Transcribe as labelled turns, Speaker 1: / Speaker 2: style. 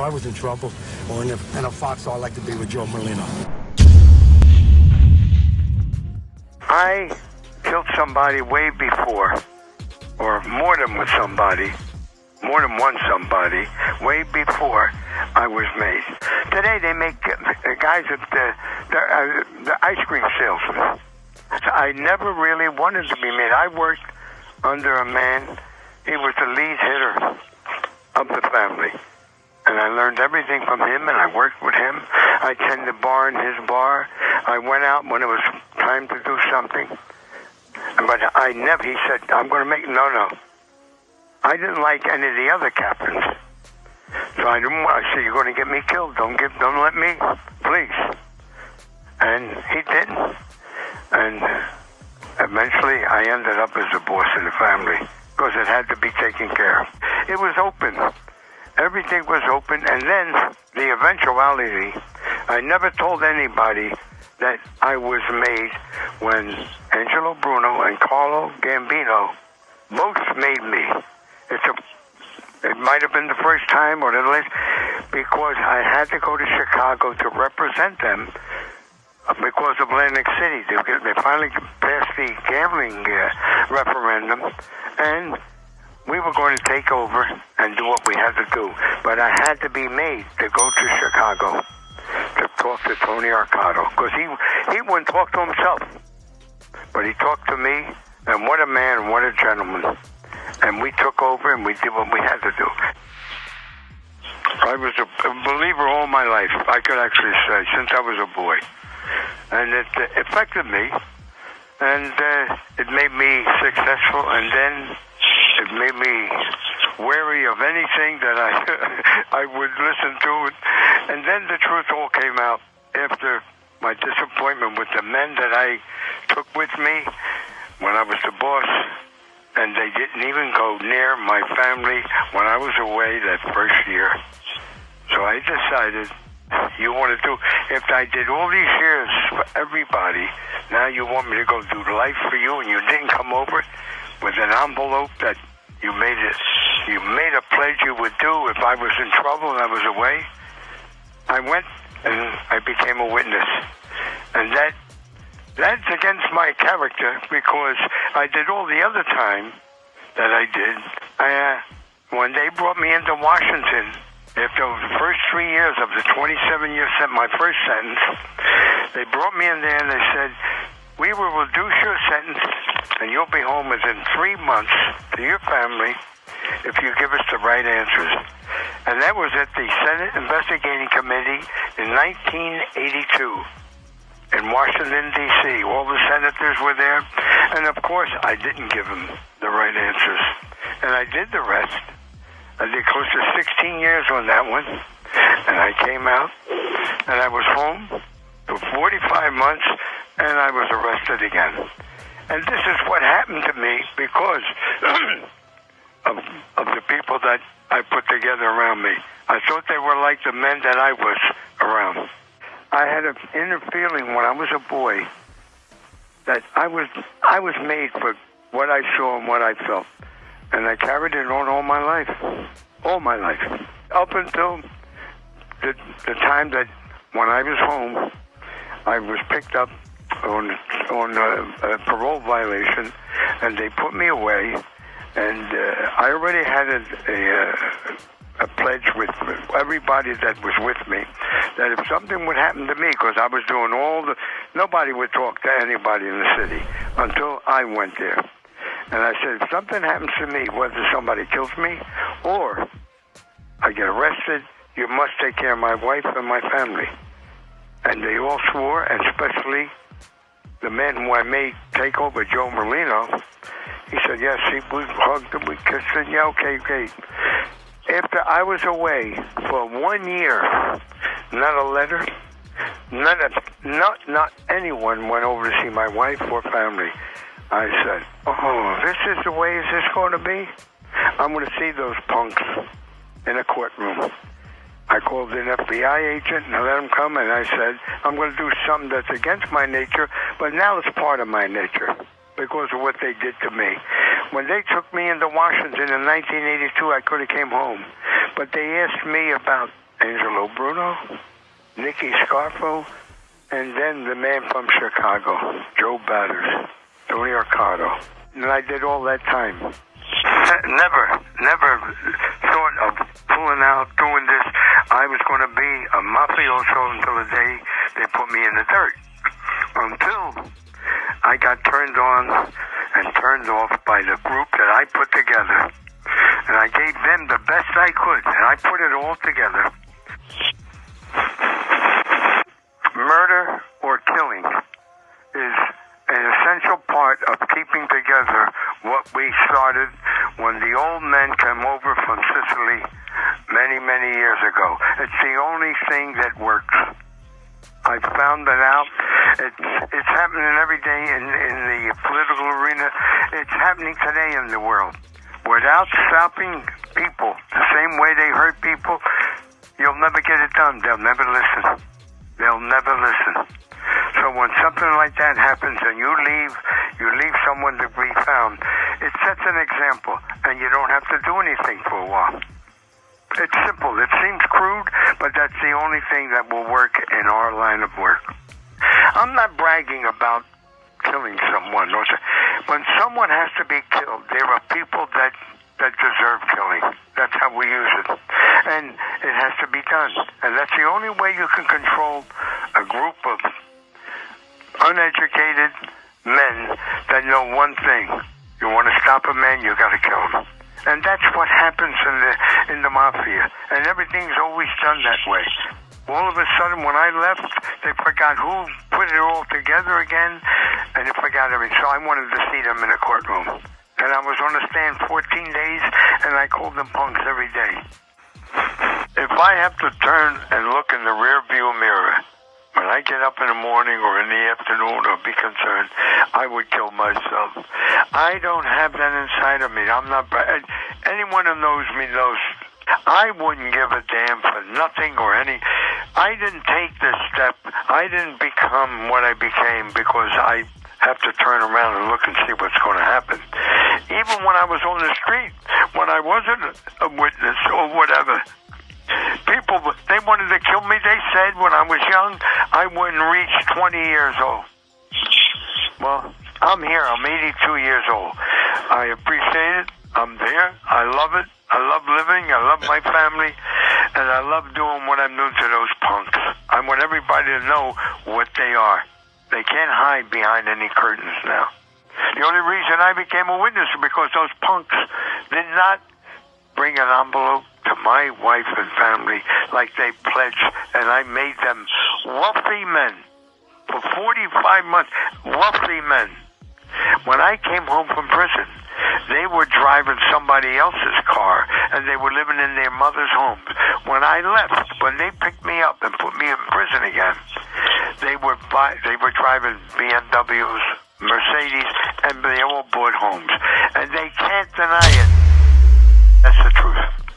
Speaker 1: I was in trouble or in a foxhole, I like to be with Joe Merlino.
Speaker 2: I killed somebody way before, or more than one somebody, way before I was made. Today they make guys at the ice cream salesman. So I never really wanted to be made. I worked under a man. He was the lead hitter of the family. And I learned everything from him, and I worked with him. I tended the bar in his bar. I went out when it was time to do something. But I never, he said, I'm going to make, no. I didn't like any of the other captains. So I said, you're going to get me killed. Don't let me, please. And he didn't. And eventually I ended up as the boss of the family because it had to be taken care of. It was open. Everything was open. And then the eventuality, I never told anybody that I was made when Angelo Bruno and Carlo Gambino both made me. It might have been the first time or the last, because I had to go to Chicago to represent them because of Atlantic City. They finally passed the gambling referendum, and we were going to take over and do what we had to do. But I had to be made to go to Chicago to talk to Tony Arcado, because he wouldn't talk to himself. But he talked to me, and what a man, what a gentleman. And we took over and we did what we had to do. I was a believer all my life, I could actually say, since I was a boy. And it affected me, and it made me successful, and then it made me wary of anything that I would listen to. And then the truth all came out after my disappointment with the men that I took with me when I was the boss. And they didn't even go near my family when I was away that first year. So I decided, you want to do, if I did all these years for everybody, now you want me to go do life for you, and you didn't come over with an envelope that you made a pledge you would do if I was in trouble and I was away. I went and I became a witness. And that's against my character, because I did all the other time that I did. When they brought me into Washington, after the first 3 years of the 27-year sentence, my first sentence, they brought me in there and they said, we will reduce your sentence and you'll be home within 3 months to your family if you give us the right answers. And that was at the Senate Investigating Committee in 1982. In Washington, D.C. All the senators were there. And, of course, I didn't give them the right answers. And I did the rest. I did close to 16 years on that one. And I came out, and I was home for 45 months, and I was arrested again. And this is what happened to me because of the people that I put together around me. I thought they were like the men that I was around. I had an inner feeling when I was a boy that I was made for what I saw and what I felt. And I carried it on all my life. All my life. Up until the time that when I was home, I was picked up on a parole violation, and they put me away. And I already had a pledge with everybody that was with me that if something would happen to me, because I was doing nobody would talk to anybody in the city until I went there. And I said, if something happens to me, whether somebody kills me or I get arrested, you must take care of my wife and my family. And they all swore, and especially the man who I made take over, Joe Merlino. He said, yes, we hugged and we kissed, and yeah, okay. After I was away for 1 year, not a letter, not anyone went over to see my wife or family. I said, this is the way is this going to be? I'm going to see those punks in a courtroom. I called an FBI agent and I let him come, and I said, I'm going to do something that's against my nature, but now it's part of my nature because of what they did to me. When they took me into Washington in 1982, I could have came home. But they asked me about Angelo Bruno, Nicky Scarfo, and then the man from Chicago, Joe Batters, Tony Arcado. And I did all that time. Never thought of pulling out, doing this. I was going to be a mafioso until the day they put me in the dirt. Until I got turned on and turned off by the group that I put together. And I gave them the best I could, and I put it all together. Murder or killing is an essential part of keeping together what we started when the old men came over from Sicily many years ago. It's the only thing that works. I found that out. It's happening every day in the political arena. It's happening today in the world. Without stopping people the same way they hurt people, you'll never get it done. They'll never listen. They'll never listen. So when something like that happens and you leave someone to be found, it sets an example, and you don't have to do anything for a while. It's simple. It seems crude, but that's the only thing that will work in our line of work. I'm not bragging about killing someone. When someone has to be killed, there are people that deserve killing. That's how we use it. And it has to be done. And that's the only way you can control a group of uneducated men that know one thing. You want to stop a man, you got to kill him. And that's what happens in the mafia. And everything's always done that way. All of a sudden, when I left, they forgot who put it all together again, and they forgot everything. So I wanted to see them in a courtroom. And I was on the stand 14 days, and I called them punks every day. If I have to turn and look in the rear view mirror, when I get up in the morning or in the afternoon or be concerned, I would kill myself. I don't have that inside of me. I'm not. Anyone who knows me knows I wouldn't give a damn for nothing or any. I didn't take this step. I didn't become what I became because I have to turn around and look and see what's going to happen. Even when I was on the street, when I wasn't a witness or whatever, people, they wanted to kill me. They said when I was young, I wouldn't reach 20 years old. Well, I'm here. I'm 82 years old. I appreciate it. I'm there. I love it. I love living. I love my family. And I love doing what I'm doing to those punks. I want everybody to know what they are. They can't hide behind any curtains now. The only reason I became a witness is because those punks did not bring an envelope to my wife and family like they pledged, and I made them wealthy men for 45 months. Wealthy men. When I came home from prison, they were driving somebody else's car, and they were living in their mother's home. When I left, when they picked me up and put me in prison again, they were driving BMWs, Mercedes, and they all bought homes. And they can't deny it. That's the truth.